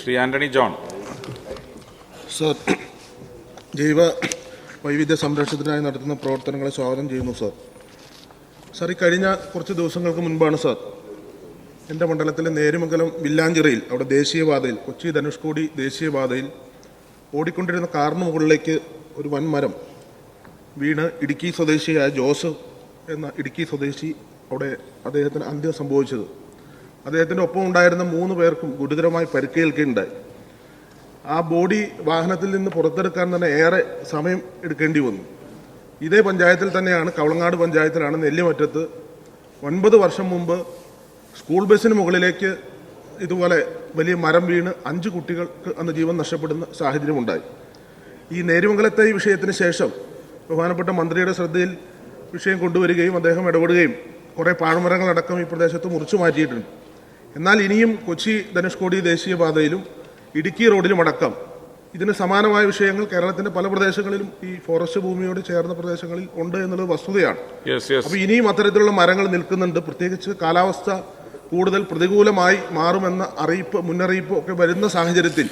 Shri Antony John. Sir, ജൈവ വൈവിധ്യ സംരക്ഷണത്തിനായി നടത്തുന്ന പ്രവർത്തനങ്ങളെ സ്വാഗതം ചെയ്യുന്നു സർ. സർ, ഈ കഴിഞ്ഞ കുറച്ച് ദിവസങ്ങൾക്ക് മുൻപാണ് സർ എൻ്റെ മണ്ഡലത്തിലെ നേര്യമംഗലം വില്ലാഞ്ചിറയിൽ അവിടെ ദേശീയപാതയിൽ കൊച്ചി ധനുഷ്കോടി ദേശീയപാതയിൽ ഓടിക്കൊണ്ടിരുന്ന കാറിന് മുകളിലേക്ക് ഒരു വൻമരം വീണ് ഇടുക്കി സ്വദേശിയായ ജോസ് എന്ന ഇടുക്കി സ്വദേശി അവിടെ അദ്ദേഹത്തിന് അന്ത്യം സംഭവിച്ചത്. അദ്ദേഹത്തിൻ്റെ ഒപ്പം ഉണ്ടായിരുന്ന 3 പേർക്കും ഗുരുതരമായി പരിക്കേൽക്കുകയുണ്ടായി. ആ ബോഡി വാഹനത്തിൽ നിന്ന് പുറത്തെടുക്കാൻ തന്നെ ഏറെ സമയം എടുക്കേണ്ടി വന്നു. ഇതേ പഞ്ചായത്തിൽ തന്നെയാണ്, കവളങ്ങാട് പഞ്ചായത്തിലാണ്, നെല്ലിമറ്റത്ത് 9 വർഷം മുമ്പ് സ്കൂൾ ബസ്സിന് മുകളിലേക്ക് ഇതുപോലെ വലിയ മരം വീണ് 5 കുട്ടികൾക്ക് അന്ന് ജീവൻ നഷ്ടപ്പെടുന്ന സാഹചര്യമുണ്ടായി. ഈ നേര്യമംഗലത്തെ ഈ വിഷയത്തിന് ശേഷം ബഹുമാനപ്പെട്ട മന്ത്രിയുടെ ശ്രദ്ധയിൽ വിഷയം കൊണ്ടുവരികയും അദ്ദേഹം ഇടപെടുകയും കുറേ പാഴ്മരങ്ങളടക്കം ഈ പ്രദേശത്ത് മുറിച്ചു മാറ്റിയിട്ടുണ്ട്. എന്നാൽ ഇനിയും കൊച്ചി ധനുഷ്കോടി ദേശീയപാതയിലും ഇടുക്കി റോഡിലുമടക്കം ഇതിന് സമാനമായ വിഷയങ്ങൾ കേരളത്തിൻ്റെ പല പ്രദേശങ്ങളിലും ഈ ഫോറസ്റ്റ് ഭൂമിയോട് ചേർന്ന പ്രദേശങ്ങളിൽ ഉണ്ട് എന്നുള്ളത് വസ്തുതയാണ്. അപ്പോൾ ഇനിയും അത്തരത്തിലുള്ള മരങ്ങൾ നിൽക്കുന്നുണ്ട്. പ്രത്യേകിച്ച് കാലാവസ്ഥ കൂടുതൽ പ്രതികൂലമായി മാറുമെന്ന മുന്നറിയിപ്പ് ഒക്കെ വരുന്ന സാഹചര്യത്തിൽ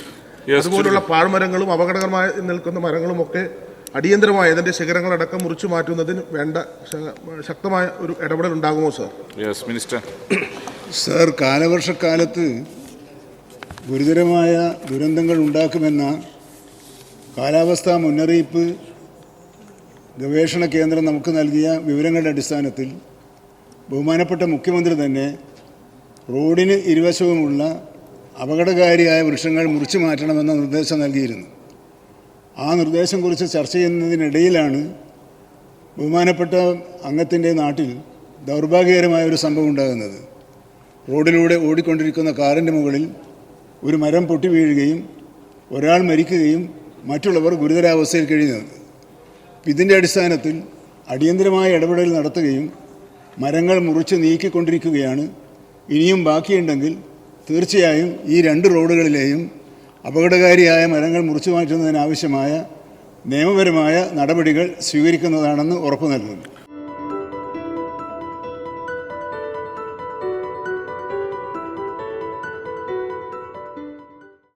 അതുപോലുള്ള പാഴ്മരങ്ങളും അപകടകരമായി നിൽക്കുന്ന മരങ്ങളും ഒക്കെ അടിയന്തരമായി അതിൻ്റെ ശിഖരങ്ങളടക്കം മുറിച്ചു മാറ്റുന്നതിന് വേണ്ട ശക്തമായ ഒരു ഇടപെടൽ ഉണ്ടാകുമോ സർ? Yes minister. സർ, കാലവർഷക്കാലത്ത് ഗുരുതരമായ ദുരന്തങ്ങൾ ഉണ്ടാക്കുമെന്ന കാലാവസ്ഥാ മുന്നറിയിപ്പ് ഗവേഷണ കേന്ദ്രം നമുക്ക് നൽകിയ വിവരങ്ങളുടെ അടിസ്ഥാനത്തിൽ ബഹുമാനപ്പെട്ട മുഖ്യമന്ത്രി തന്നെ റോഡിന് ഇരുവശവുമുള്ള അപകടകാരിയായ വൃക്ഷങ്ങൾ മുറിച്ചു മാറ്റണമെന്ന നിർദ്ദേശം നൽകിയിരുന്നു. ആ നിർദ്ദേശം കുറിച്ച് ചർച്ച ചെയ്യുന്നതിനിടയിലാണ് ബഹുമാനപ്പെട്ട അംഗത്തിൻ്റെ നാട്ടിൽ ദൗർഭാഗ്യകരമായ ഒരു സംഭവം ഉണ്ടാകുന്നത്. റോഡിലൂടെ ഓടിക്കൊണ്ടിരിക്കുന്ന കാറിൻ്റെ മുകളിൽ ഒരു മരം പൊട്ടി വീഴുകയും ഒരാൾ മരിക്കുകയും മറ്റുള്ളവർ ഗുരുതരാവസ്ഥയിൽ കഴിയുന്നത്. ഇതിൻ്റെ അടിസ്ഥാനത്തിൽ അടിയന്തരമായ ഇടപെടൽ നടത്തുകയും മരങ്ങൾ മുറിച്ച് നീക്കിക്കൊണ്ടിരിക്കുകയാണ്. ഇനിയും ബാക്കിയുണ്ടെങ്കിൽ തീർച്ചയായും ഈ 2 റോഡുകളിലെയും അപകടകാരിയായ മരങ്ങൾ മുറിച്ചു മാറ്റുന്നതിനാവശ്യമായ നിയമപരമായ നടപടികൾ സ്വീകരിക്കുന്നതാണെന്ന് ഉറപ്പു നൽകുന്നു.